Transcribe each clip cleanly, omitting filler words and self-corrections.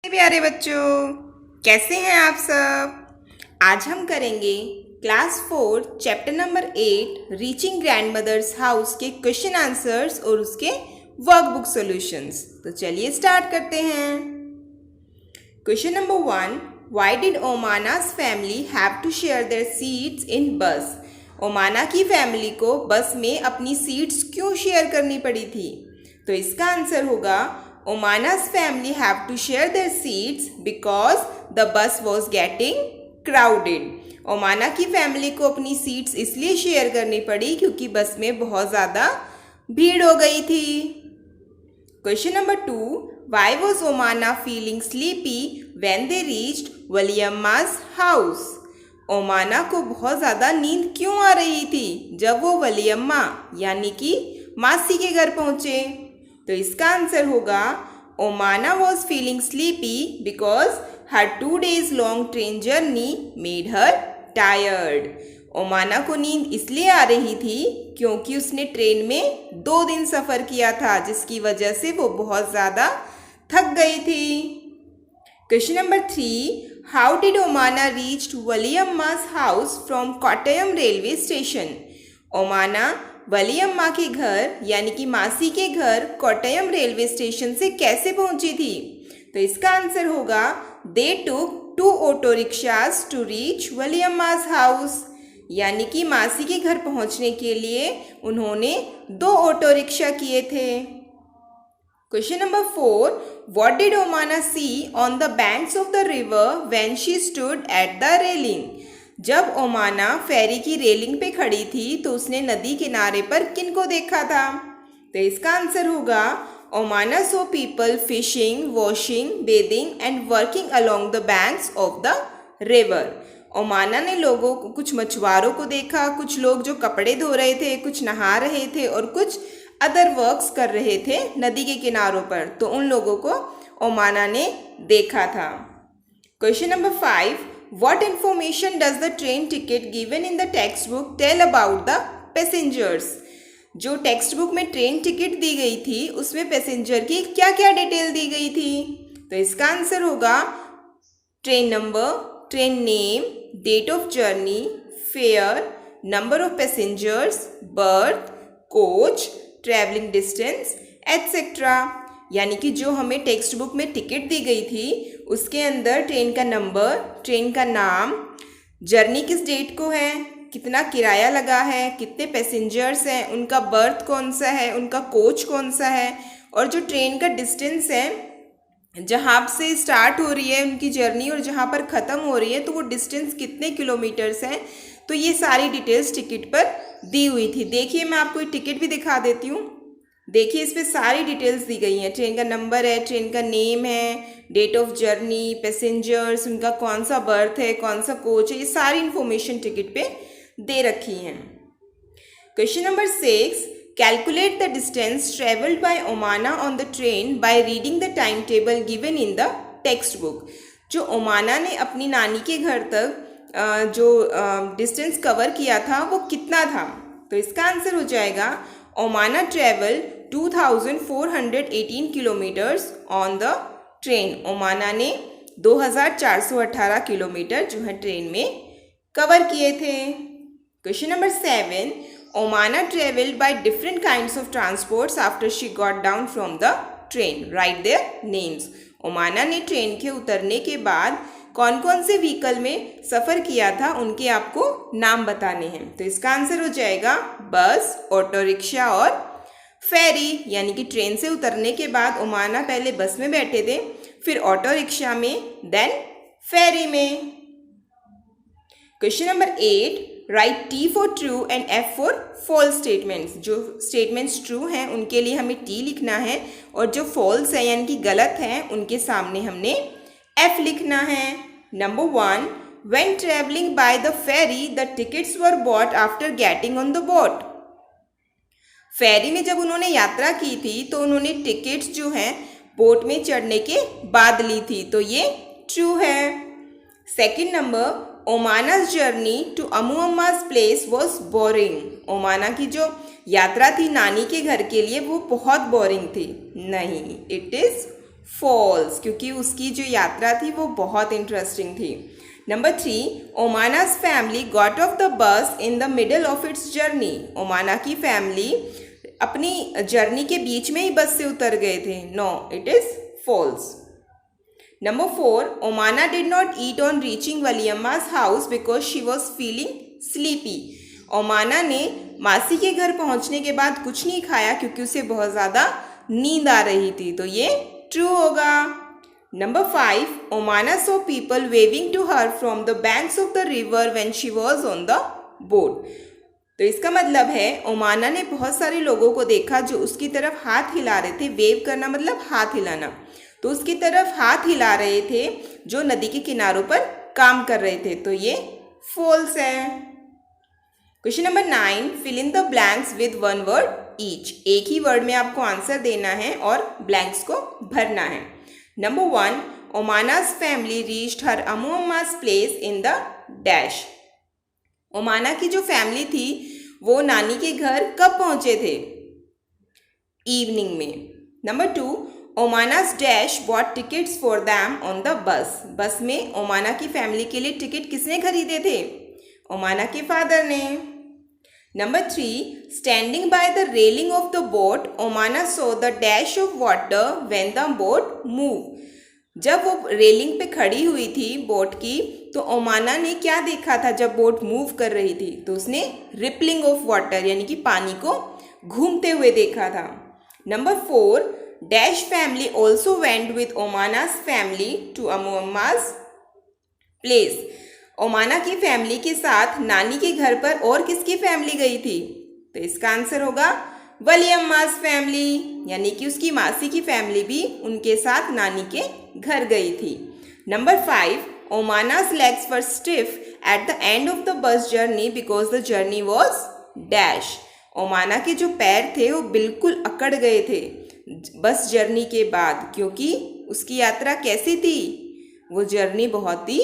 प्यारे बच्चों, कैसे हैं आप सब। आज हम करेंगे class 4 chapter number 8 reaching grandmother's house के क्वेश्चन आंसर्स और उसके वर्कबुक सॉल्यूशंस। तो चलिए स्टार्ट करते हैं। Question number 1, why did Omana's family have to share their seats in bus. Omana की फैमिली को बस में अपनी सीट्स क्यों शेयर करनी पड़ी थी। तो इसका आंसर होगा Omana's family have to share their seats because the bus was getting crowded. ओमाना की फैमिली को अपनी सीट्स इसलिए शेयर करनी पड़ी क्योंकि बस में बहुत ज़्यादा भीड़ हो गई थी। Question number 2, why was Omana feeling sleepy when they reached Valiyamma's house. Omana को बहुत ज़्यादा नींद क्यों आ रही थी जब वो वलियम्मा यानी कि मासी के घर पहुँचे। तो इसका आंसर होगा Omana was feeling sleepy because her 2 days long train journey made her tired. Omana को नींद इसलिए आ रही थी क्योंकि उसने ट्रेन में 2 दिन सफ़र किया था, जिसकी वजह से वो बहुत ज़्यादा थक गई थी। Question number 3, how did Omana reached Valiyamma's house from Kottayam railway station. Omana Valiyamma के घर यानी कि मासी के घर कोट्टयम रेलवे स्टेशन से कैसे पहुंची थी। तो इसका आंसर होगा they took 2 auto rickshaws to reach Valiyamma's house. यानी कि मासी के घर पहुंचने के लिए उन्होंने 2 ऑटो रिक्शा किए थे। Question number 4, what did Omana see on the banks of the river when she stood at the railing. जब ओमाना फेरी की रेलिंग पे खड़ी थी तो उसने नदी किनारे पर किनको देखा था। तो इसका आंसर होगा Omana saw people fishing, washing, bathing and working along the banks of the river. Omana ने लोगों को, कुछ मछुआरों को देखा, कुछ लोग जो कपड़े धो रहे थे, कुछ नहा रहे थे और कुछ अदर वर्क्स कर रहे थे नदी के किनारों पर। तो उन लोगों को ओमाना ने देखा था। Question number 5, what information does the train ticket given in the textbook tell about the passengers। जो टेक्स्ट बुक में ट्रेन टिकट दी गई थी उसमें पैसेंजर की क्या क्या डिटेल दी गई थी। तो इसका आंसर होगा train number, train name, date of journey, fare, number of passengers, berth, coach, travelling distance etcetera. यानी कि जो हमें टेक्स्ट बुक में टिकट दी गई थी उसके अंदर ट्रेन का नंबर, ट्रेन का नाम, जर्नी किस डेट को है, कितना किराया लगा है, कितने पैसेंजर्स हैं, उनका बर्थ कौन सा है, उनका कोच कौन सा है और जो ट्रेन का डिस्टेंस है जहाँ से स्टार्ट हो रही है उनकी जर्नी और जहाँ पर ख़त्म हो रही है तो वो डिस्टेंस कितने किलोमीटर्स है। तो ये सारी डिटेल्स टिकट पर दी हुई थी। देखिए मैं आपको एक टिकट भी दिखा देती हूँ। देखिए इस पे सारी डिटेल्स दी गई हैं। ट्रेन का नंबर है, ट्रेन का नेम है, डेट ऑफ जर्नी, पैसेंजर्स, उनका कौन सा बर्थ है, कौन सा कोच है, ये सारी इन्फॉर्मेशन टिकट पे दे रखी हैं। Question number 6, calculate the distance travelled by Omana on the train by reading the timetable given in the textbook. जो ओमाना ने अपनी नानी के घर तक जो डिस्टेंस कवर किया था वो कितना था। तो इसका आंसर हो जाएगा Omana travel 2418 kilometres on the train. Omana ने 2418 किलोमीटर जो है ट्रेन में कवर किए थे। Question number 7, Omana travelled by different kinds of transports after she got down from the train, write their names. Omana ने ट्रेन के उतरने के बाद कौन कौन से व्हीकल में सफ़र किया था उनके आपको नाम बताने हैं। तो इसका आंसर हो जाएगा बस, ऑटो रिक्शा और फेरी। यानी कि ट्रेन से उतरने के बाद ओमाना पहले बस में बैठे थे, फिर ऑटो रिक्शा में, देन फेरी में। Question number 8, write T for true and F for false statements. जो स्टेटमेंट्स ट्रू हैं उनके लिए हमें T लिखना है और जो फॉल्स है यानी कि गलत हैं उनके सामने हमने F लिखना है। Number 1, when traveling by the ferry the tickets were bought after getting on the boat। फेरी में जब उन्होंने यात्रा की थी तो उन्होंने टिकट्स जो हैं बोट में चढ़ने के बाद ली थी, तो ये ट्रू है। Second number, Omana's journey to Ammuamma's place was boring. Omana की जो यात्रा थी नानी के घर के लिए वो बहुत बोरिंग थी। नहीं, इट इज़ फॉल्स, क्योंकि उसकी जो यात्रा थी वो बहुत इंटरेस्टिंग थी। Number 3, Omana's family got off the bus in the middle of its journey. Omana की फैमिली अपनी जर्नी के बीच में ही बस से उतर गए थे। No, it is false. Number 4, Omana did not eat on reaching Valiyamma's house because she was feeling sleepy. Omana ने मासी के घर पहुंचने के बाद कुछ नहीं खाया क्योंकि उसे बहुत ज़्यादा नींद आ रही थी, तो ये ट्रू होगा। Number 5, Omana saw people waving to her from the banks of the river when she was on the boat. तो इसका मतलब है ओमाना ने बहुत सारे लोगों को देखा जो उसकी तरफ हाथ हिला रहे थे। वेव करना मतलब हाथ हिलाना, तो उसकी तरफ हाथ हिला रहे थे जो नदी के किनारों पर काम कर रहे थे, तो ये फॉल्स है। Question number 9, fill in the blanks with one word each. एक ही वर्ड में आपको आंसर देना है और ब्लैंक्स को भरना है। Number 1, Omana's family reached her Ammuamma's place in the dash. Omana की जो फैमिली थी वो नानी के घर कब पहुंचे थे? इवनिंग में। Number 2, Omana's dash bought tickets for them on the bus. Bus में ओमाना की फैमिली के लिए टिकट किसने खरीदे थे? ओमाना के फादर ने। Number 3, standing by the railing of the boat Omana saw the dash of water when the boat move. जब वो रेलिंग पे खड़ी हुई थी बोट की, तो ओमाना ने क्या देखा था जब बोट मूव कर रही थी? तो उसने रिपलिंग ऑफ वाटर यानी कि पानी को घूमते हुए देखा था। Number 4, dash family also went with Omana's family to Ammuamma's place. Omana की फैमिली के साथ नानी के घर पर और किसकी फैमिली गई थी? तो इसका आंसर होगा वलियम्मा's फैमिली, यानी कि उसकी मासी की फैमिली भी उनके साथ नानी के घर गई थी। Number 5, ओमाना's legs were stiff at the end of the bus journey because the journey was dash। ओमाना के जो पैर थे वो बिल्कुल अकड़ गए थे बस जर्नी के बाद, क्योंकि उसकी यात्रा कैसी थी? वो जर्नी बहुत ही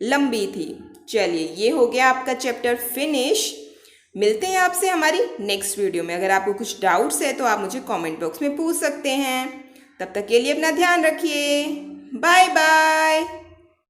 लंबी थी। चलिए, ये हो गया आपका चैप्टर फिनिश। मिलते हैं आपसे हमारी नेक्स्ट वीडियो में। अगर आपको कुछ डाउट्स है तो आप मुझे कमेंट बॉक्स में पूछ सकते हैं। तब तक के लिए अपना ध्यान रखिए। Bye bye.